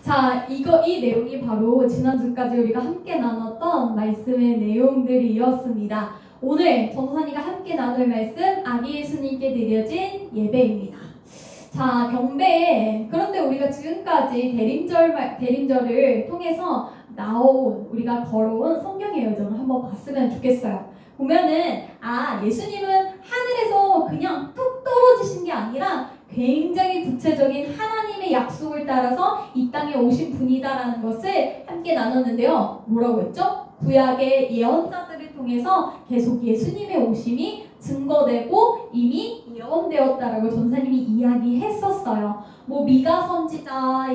자, 이 내용이 바로 지난주까지 우리가 함께 나눴던 말씀의 내용들이었습니다. 오늘 전도사님과 함께 나눌 말씀, 아기 예수님께 드려진 예배입니다. 자, 경배. 그런데 우리가 지금까지 대림절을 통해서 우리가 걸어온 성경의 여정을 한번 봤으면 좋겠어요. 보면은, 예수님은 하늘에서 그냥 뚝 떨어지신 게 아니라 굉장히 구체적인 하나님의 약속을 따라서 이 땅에 오신 분이다라는 것을 함께 나눴는데요. 뭐라고 했죠? 구약의 예언자들을 통해서 계속 예수님의 오심이 증거되고 이미 예언되었다라고 전사님이 이야기했었어요. 미가 선지자,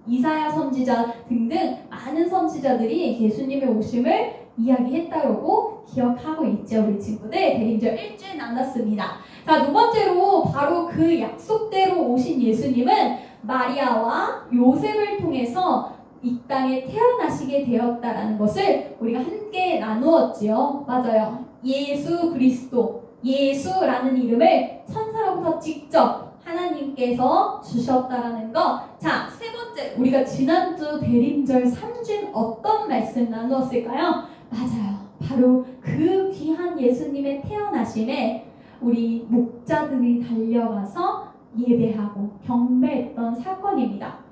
이사야 선지자 등등 많은 선지자들이 예수님의 오심을 이야기했다고 기억하고 있죠. 우리 친구들 대림절 일주일 나눴습니다. 자, 두 번째로 바로 그 약속대로 오신 예수님은 마리아와 요셉을 통해서 이 땅에 태어나시게 되었다라는 것을 우리가 함께 나누었지요. 맞아요. 예수 그리스도, 예수라는 이름을 천사로부터 직접 하나님께서 주셨다라는 것. 자, 세 번째, 우리가 지난주 대림절 3주인 어떤 말씀 나누었을까요? 맞아요. 바로 그 귀한 예수님의 태어나심에 우리 목자들이 달려가서 예배하고 경배했던 사건입니다.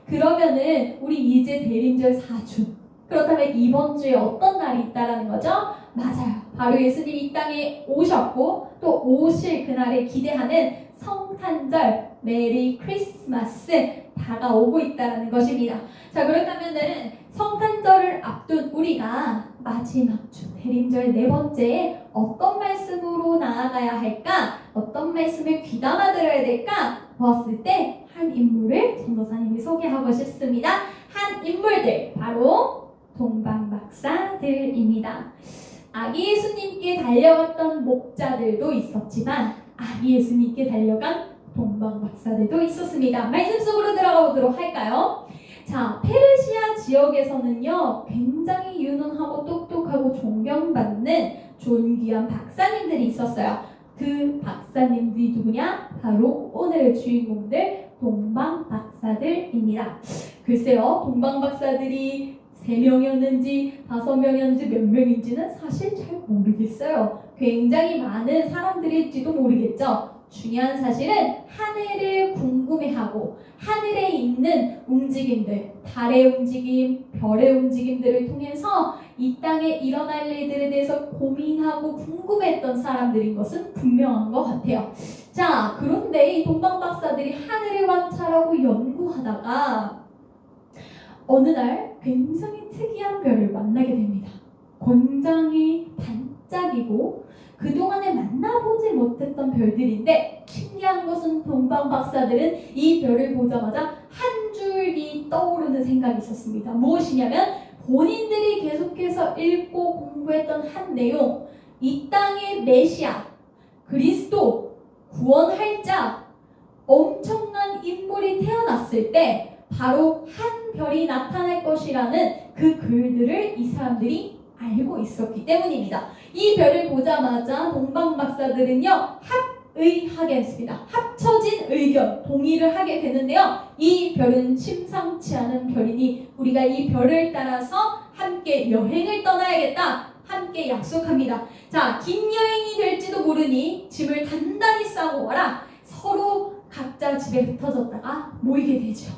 그러면은 우리 이제 대림절 4주. 그렇다면 이번 주에 어떤 날이 있다라는 거죠? 맞아요. 바로 예수님이 이 땅에 오셨고 또 오실 그날을 기대하는 성탄절, 메리 크리스마스 다가오고 있다는 것입니다. 자, 그렇다면은 성탄절을 앞둔 우리가 마지막 주 대림절 네 번째에 어떤 말씀으로 나아가야 할까? 어떤 말씀을 귀담아 들어야 될까? 보았을 때 한 인물을 전도사님이 소개하고 싶습니다. 한 인물들, 바로 동방박사들입니다. 아기 예수님께 달려갔던 목자들도 있었지만 아기 예수님께 달려간 동방박사들도 있었습니다. 말씀 속으로 들어가 보도록 할까요? 자, 페르시아 지역에서는요, 굉장히 유능하고 똑똑하고 존경받는 존귀한 박사님들이 있었어요. 그 박사님들이 누구냐? 바로 오늘의 주인공들 동방박사들입니다. 글쎄요, 동방박사들이 3명이었는지 5명이었는지 몇 명인지는 사실 잘 모르겠어요. 굉장히 많은 사람들일지도 모르겠죠. 중요한 사실은 하늘을 궁금해하고 하늘에 있는 움직임들, 달의 움직임, 별의 움직임들을 통해서 이 땅에 일어날 일들에 대해서 고민하고 궁금했던 사람들인 것은 분명한 것 같아요. 자, 그런데 이 동방박사들이 하늘을 관찰하고 연구하다가 어느 날 굉장히 특이한 별을 만나게 됩니다. 굉장히 반짝이고 그동안에 만나보지 못했던 별들인데 신기한 것은 동방박사들은 이 별을 보자마자 한 줄기 떠오르는 생각이 있었습니다. 무엇이냐면 본인들이 계속해서 읽고 공부했던 한 내용, 이 땅의 메시아, 그리스도, 구원할 자, 엄청난 인물이 태어났을 때 바로 한 별이 나타날 것이라는 그 글들을 이 사람들이 알고 있었기 때문입니다. 이 별을 보자마자 동방박사들은요, 합의하게 했습니다. 합쳐진 의견, 동의를 하게 되는데요. 이 별은 심상치 않은 별이니 우리가 이 별을 따라서 함께 여행을 떠나야겠다. 함께 약속합니다. 자, 긴 여행이 될지도 모르니 짐을 단단히 싸고 와라. 서로 각자 집에 흩어졌다가 모이게 되죠.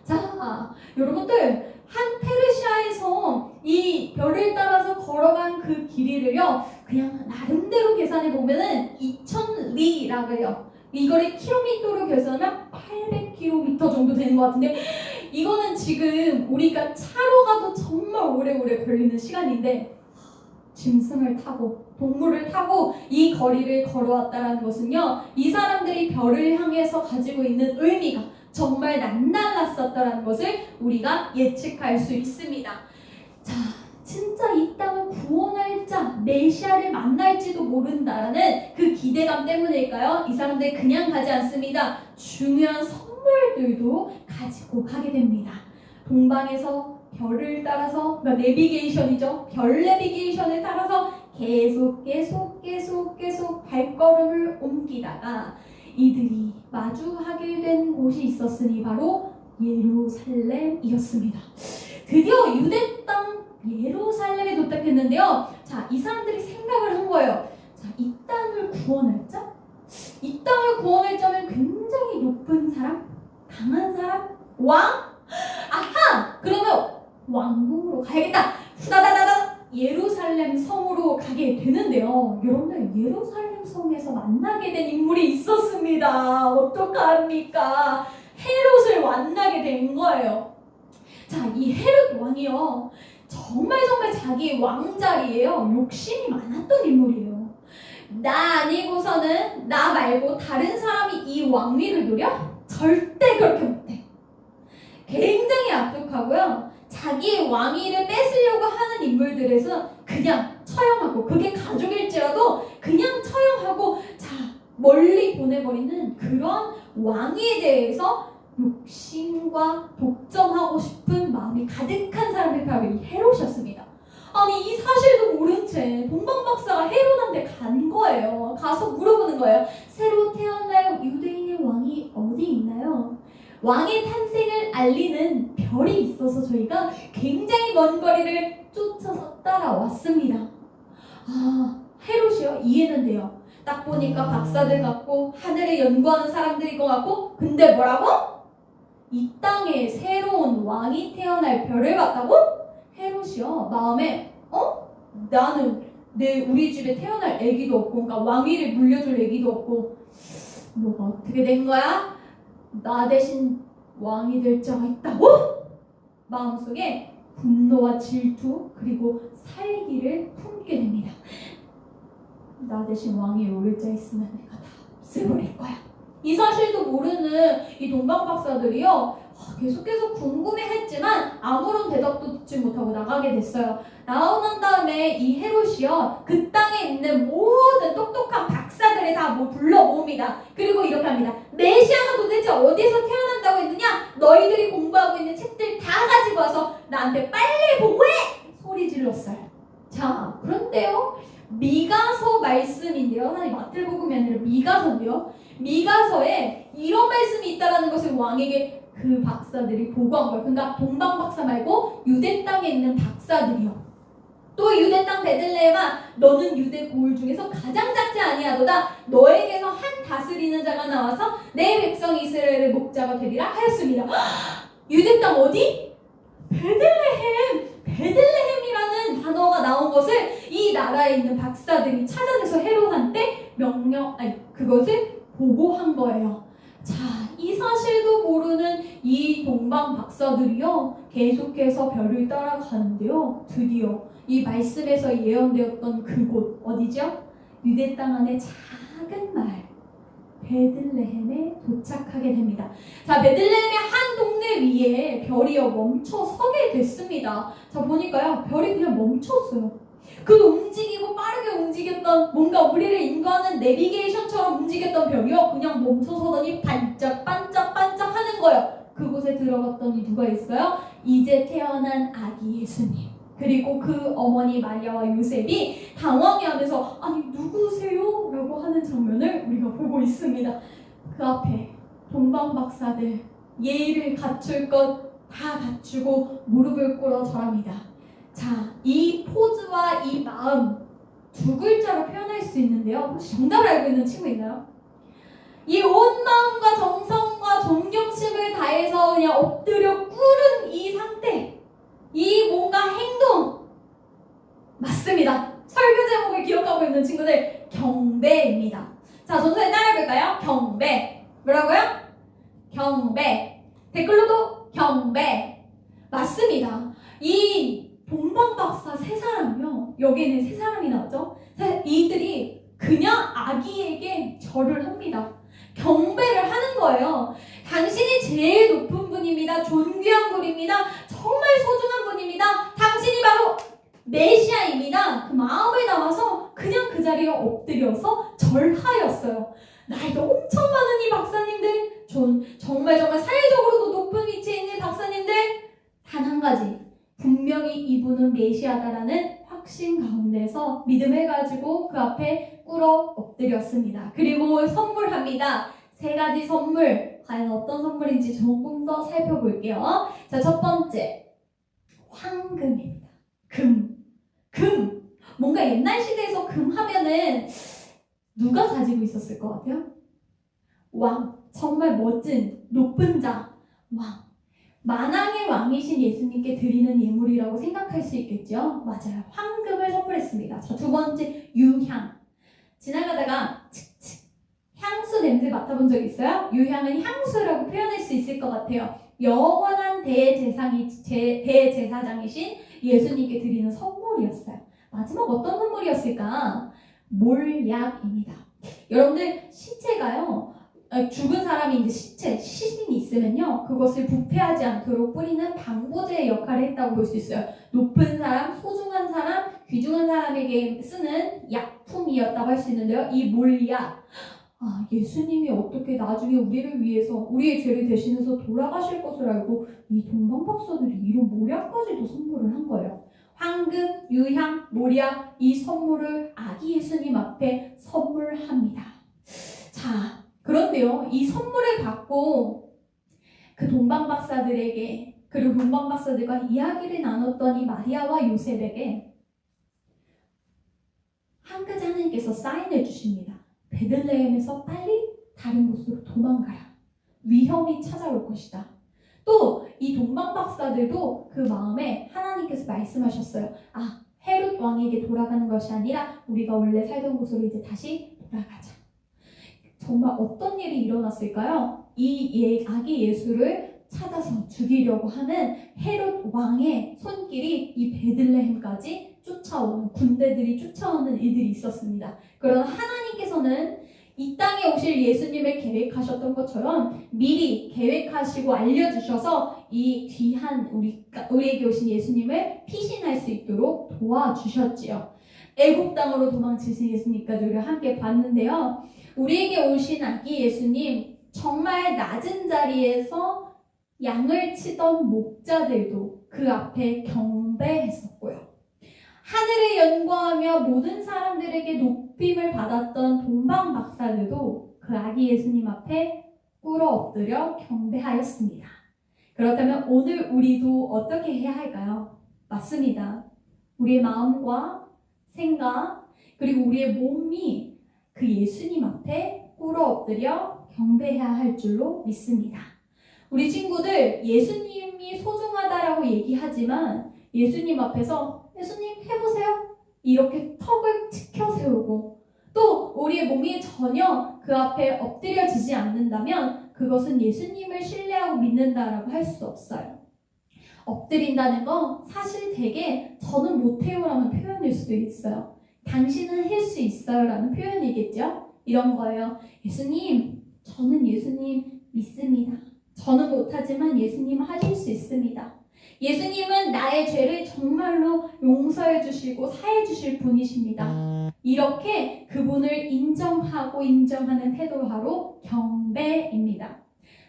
자, 여러분들, 한 페르시아에서 이 별을 따라서 걸어간 그 길이를요, 그냥 나름대로 계산해 보면은 2000리라고 해요. 이거를 킬로미터로 계산하면 800km 정도 되는 것 같은데, 이거는 지금 우리가 차로 가도 정말 오래오래 걸리는 시간인데, 짐승을 타고 동물을 타고 이 거리를 걸어왔다는 것은요, 이 사람들이 별을 향해서 가지고 있는 의미가 정말 남달랐었다는 것을 우리가 예측할 수 있습니다. 자, 진짜 이 땅을 구원할 자, 메시아를 만날지도 모른다라는 그 기대감 때문일까요? 이 사람들 그냥 가지 않습니다. 중요한 선물들도 가지고 가게 됩니다. 동방에서 별을 따라서, 내비게이션이죠. 별 내비게이션을 따라서 계속 발걸음을 옮기다가 이들이 마주하게 된 곳이 있었으니 바로 예루살렘이었습니다. 드디어 유대 땅 예루살렘에 도착했는데요. 자, 이 사람들이 생각을 한 거예요. 자, 이 땅을 구원할 자? 이 땅을 구원할 자면 굉장히 높은 사람? 강한 사람? 왕? 아하! 그러면 왕궁으로 가야겠다. 후다다다다! 예루살렘 성으로 가게 되는데요. 여러분들, 예루살렘 성에서 만나게 된 인물이 있었습니다. 어떡합니까? 헤롯을 만나게 된 거예요. 자, 이 헤롯 왕이요. 정말 자기 왕자리에요. 욕심이 많았던 인물이에요. 나 아니고서는, 나 말고 다른 사람이 이 왕위를 누려? 절대 그렇게 못해. 굉장히 악독하고요. 자기의 왕위를 뺏으려고 하는 인물들에서 그냥 처형하고, 그게 가족일지라도 그냥 처형하고, 자, 멀리 보내버리는 그런 왕위에 대해서 욕심과 독점하고 싶은 마음이 가득한 사람이 바로 이 헤롯이었습니다. 아니, 이 사실도 모른 채 동방박사가 헤롯한테 간 거예요. 가서 물어보는 거예요. 새로 태어날 유대인의 왕이 어디 있나요? 왕의 탄생을 알리는 별이 있어서 저희가 굉장히 먼 거리를 쫓아서 따라왔습니다. 아, 헤롯이요? 이해는 돼요. 딱 보니까 박사들 같고 하늘에 연구하는 사람들인 것 같고, 근데 뭐라고? 이 땅에 새로운 왕이 태어날 별을 봤다고? 헤롯이요. 마음에 나는 우리 집에 태어날 아기도 없고, 그러니까 왕위를 물려줄 아기도 없고, 뭐가 어떻게 된 거야? 나 대신 왕이 될 자가 있다고? 마음속에 분노와 질투 그리고 살기를 품게 됩니다. 나 대신 왕위에 오를 자 있으면 내가 다 없애버릴 거야. 이 사실도 모르는 이 동방박사들이요, 계속 궁금해했지만 아무런 대답도 듣지 못하고 나가게 됐어요. 나오는 다음에 이 헤롯이요, 그 땅에 있는 모든 똑똑한 박사들을 다 불러 모읍니다. 그리고 이렇게 합니다. 메시아가 도대체 어디서 태어난다고 했느냐? 너희들이 공부하고 있는 책들 다 가지고 와서 나한테 빨리 보고해! 소리 질렀어요. 자, 그런데요, 미가서 말씀인데요. 사실 마태복음이 아니라 미가서인데요. 미가서에 이런 말씀이 있다라는 것을 왕에게 그 박사들이 보고한 거예요. 그러니까 동방 박사 말고 유대 땅에 있는 박사들이요. 또 유대 땅 베들레헴아, 너는 유대 고을 중에서 가장 작지 아니하도다. 너에게서 한 다스리는 자가 나와서 내 백성 이스라엘의 목자가 되리라 하였습니다. 유대 땅 어디? 베들레헴이라는 단어가 나온 것을 이 나라에 있는 박사들이 찾아내서 헤롯한테 그것을 보고한 거예요. 자, 이 사실도 모르는 이 동방 박사들이요, 계속해서 별을 따라가는데요, 드디어 이 말씀에서 예언되었던 그곳 어디죠? 유대 땅 안에 작은 마을 베들레헴에 도착하게 됩니다. 자, 베들레헴의 한 동네 위에 별이요 멈춰 서게 됐습니다. 자, 보니까요, 별이 그냥 멈췄어요. 그 움직이고 빠르게 움직였던, 뭔가 우리를 인도하는 내비게이션처럼 움직였던 별이요, 그냥 멈춰서더니 반짝반짝 하는 거예요. 그곳에 들어갔더니 누가 있어요? 이제 태어난 아기 예수님, 그리고 그 어머니 마리아와 요셉이 당황해하면서 아니 누구세요? 라고 하는 장면을 우리가 보고 있습니다. 그 앞에 동방박사들 예의를 갖출 것 다 갖추고 무릎을 꿇어 절합니다. 자, 이 포즈와 이 마음 두 글자로 표현할 수 있는데요. 혹시 정답을 알고 있는 친구 있나요? 이 온 마음과 정성과 존경심을 다해서 그냥 엎드려 꿇은 이 상태, 이 뭔가 행동, 맞습니다. 설교 제목을 기억하고 있는 친구들, 경배입니다. 자, 전선에 따라해볼까요? 경배. 뭐라고요? 경배. 댓글로도 경배. 맞습니다. 이 동방박사 세 사람이요, 여기에는 세 사람이 나오죠. 이들이 그냥 아기에게 절을 합니다. 경배를 하는 거예요. 당신이 제일 높은 분입니다. 존귀한 분입니다. 정말 소중한 분입니다. 당신이 바로 메시아입니다. 그 마음을 담아서 그냥 그 자리에 엎드려서 절하였어요. 나이도 엄청 많은 이 박사님들, 정말 사회적으로도 높은 위치에 있는 박사님들, 단 한 가지, 분명히 이분은 메시아다라는 확신 가운데서 믿음을 가지고 그 앞에 꿇어 엎드렸습니다. 그리고 선물합니다. 세 가지 선물. 과연 어떤 선물인지 조금 더 살펴볼게요. 자, 첫 번째, 황금입니다. 금. 뭔가 옛날 시대에서 금 하면은 누가 가지고 있었을 것 같아요? 왕. 정말 멋진, 높은 자. 왕. 만왕의 왕이신 예수님께 드리는 예물이라고 생각할 수 있겠죠? 맞아요. 황금을 선물했습니다. 자, 두 번째, 유향. 지나가다가 향수 냄새 맡아본 적 있어요? 유향은 향수라고 표현할 수 있을 것 같아요. 영원한 대제사장이신 예수님께 드리는 선물이었어요. 마지막 어떤 선물이었을까? 몰약입니다. 여러분들 시체가요, 죽은 사람이 이제 시신이 있으면요, 그것을 부패하지 않도록 뿌리는 방부제의 역할을 했다고 볼 수 있어요. 높은 사람, 소중한 사람, 귀중한 사람에게 쓰는 약품이었다고 할 수 있는데요. 이 몰약, 예수님이 어떻게 나중에 우리를 위해서 우리의 죄를 대신해서 돌아가실 것을 알고 이 동방박사들이 이런 몰약까지도 선물을 한 거예요. 황금, 유향, 몰약, 이 선물을 아기 예수님 앞에 선물합니다. 자, 그런데요, 이 선물을 받고 그 동방박사들에게, 그리고 동방박사들과 이야기를 나눴던 이 마리아와 요셉에게 한 가지 하나님께서 사인을 주십니다. 베들레헴에서 빨리 다른 곳으로 도망가라. 위험이 찾아올 것이다. 또 이 동방박사들도 그 마음에 하나님께서 말씀하셨어요. 헤롯 왕에게 돌아가는 것이 아니라 우리가 원래 살던 곳으로 이제 다시 돌아가자. 정말 어떤 일이 일어났을까요? 이 아기 예수를 찾아서 죽이려고 하는 헤롯 왕의 손길이 이 베들레헴까지 쫓아오는, 군대들이 쫓아오는 일들이 있었습니다. 그러나 하나님께서는 이 땅에 오실 예수님을 계획하셨던 것처럼 미리 계획하시고 알려주셔서 이 귀한 우리에게 오신 예수님을 피신할 수 있도록 도와주셨지요. 애굽 땅으로 도망치신 예수님까지 우리가 함께 봤는데요. 우리에게 오신 아기 예수님, 정말 낮은 자리에서 양을 치던 목자들도 그 앞에 경배했었고요. 하늘을 연구하며 모든 사람들에게 높임을 받았던 동방박사들도 그 아기 예수님 앞에 꿇어 엎드려 경배하였습니다. 그렇다면 오늘 우리도 어떻게 해야 할까요? 맞습니다. 우리의 마음과 생각, 그리고 우리의 몸이 그 예수님 앞에 꿇어 엎드려 경배해야 할 줄로 믿습니다. 우리 친구들 예수님이 소중하다라고 얘기하지만 예수님 앞에서 예수님 해보세요. 이렇게 턱을 치켜 세우고 또 우리의 몸이 전혀 그 앞에 엎드려지지 않는다면 그것은 예수님을 신뢰하고 믿는다라고 할 수 없어요. 엎드린다는 건 사실 되게 저는 못해요 라는 표현일 수도 있어요. 당신은 할 수 있어요 라는 표현이겠죠? 이런 거예요. 예수님, 저는 예수님 믿습니다. 저는 못하지만 예수님은 하실 수 있습니다. 예수님은 나의 죄를 정말로 용서해 주시고 사해 주실 분이십니다. 이렇게 그분을 인정하고 인정하는 태도로 바로 경배입니다.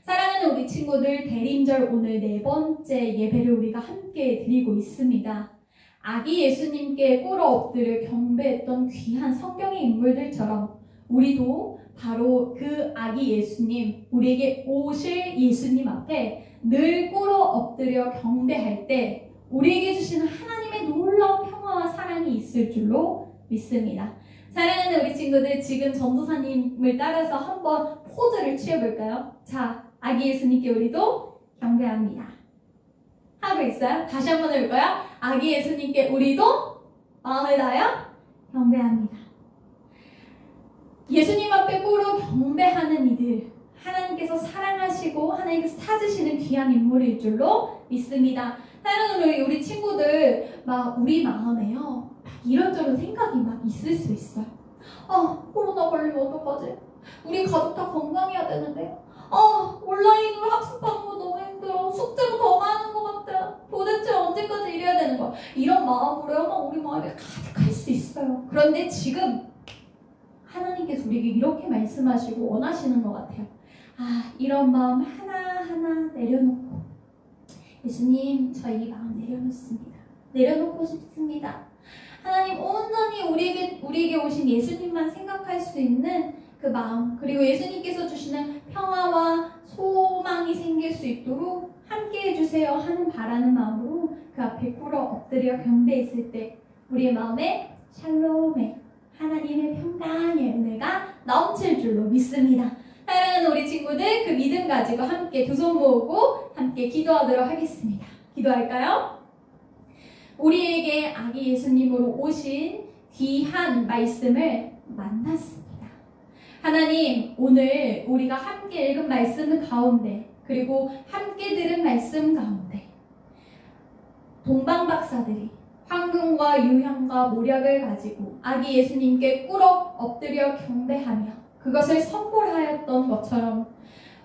사랑하는 우리 친구들, 대림절 오늘 네 번째 예배를 우리가 함께 드리고 있습니다. 아기 예수님께 꿇어 엎드려 경배했던 귀한 성경의 인물들처럼 우리도 바로 그 아기 예수님, 우리에게 오실 예수님 앞에 늘 꿇어 엎드려 경배할 때 우리에게 주시는 하나님의 놀라운 평화와 사랑이 있을 줄로 믿습니다. 사랑하는 우리 친구들, 지금 전도사님을 따라서 한번 포즈를 취해볼까요? 자, 아기 예수님께 우리도 경배합니다. 하고 있어요? 다시 한번 해볼까요? 아기 예수님께 우리도 마음을 다하여 경배합니다. 예수님 앞에 꿇어 경배하는 이들, 하나님께서 사랑하시고 하나님께서 찾으시는 귀한 인물일 줄로 믿습니다. 사랑하는 우리 친구들, 우리 마음에요, 막 이런저런 생각이 막 있을 수 있어요. 코로나 걸리면 어떡하지? 우리 가족 다 건강해야 되는데. 온라인으로 학습하는 거 너무 힘들어. 숙제가 더 많은 것 같아. 도대체 언제까지 이래야 되는 거야? 이런 마음으로 우리 마음에 가득할 수 있어요. 그런데 지금 하나님께서 우리에게 이렇게 말씀하시고 원하시는 것 같아요. 이런 마음 하나하나 내려놓고, 예수님, 저희 마음 내려놓습니다. 내려놓고 싶습니다. 하나님, 온전히 우리에게 오신 예수님만 생각할 수 있는 그 마음, 그리고 예수님께서 주시는 평화와 있도록 함께 해주세요 하는 바라는 마음으로 그 앞에 꿇어 엎드려 경배했을 때 우리의 마음에 샬롬의 하나님의 평강의 은혜가 넘칠 줄로 믿습니다. 사랑하는 우리 친구들, 그 믿음 가지고 함께 두 손 모으고 함께 기도하도록 하겠습니다. 기도할까요? 우리에게 아기 예수님으로 오신 귀한 말씀을 만났습니다. 하나님, 오늘 우리가 함께 읽은 말씀 가운데, 그리고 함께 들은 말씀 가운데 동방박사들이 황금과 유향과 모략을 가지고 아기 예수님께 꿇어 엎드려 경배하며 그것을 선포하였던 것처럼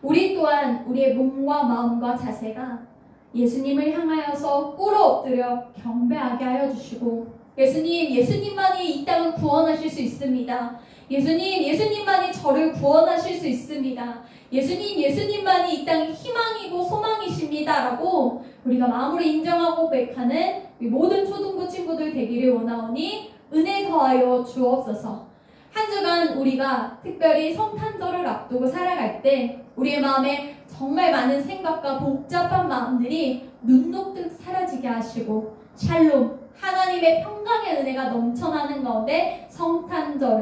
우리 또한 우리의 몸과 마음과 자세가 예수님을 향하여서 꿇어 엎드려 경배하게 하여 주시고, 예수님만이 이 땅을 구원하실 수 있습니다. 예수님만이 저를 구원하실 수 있습니다. 예수님만이 이 땅의 희망이고 소망이십니다 라고 우리가 마음으로 인정하고 고백하는 모든 초등부 친구들 되기를 원하오니 은혜 더하여 주옵소서. 한 주간 우리가 특별히 성탄절을 앞두고 살아갈 때 우리의 마음에 정말 많은 생각과 복잡한 마음들이 눈 녹듯 사라지게 하시고 샬롬, 하나님의 평강의 은혜가 넘쳐나는 가운데 성탄절을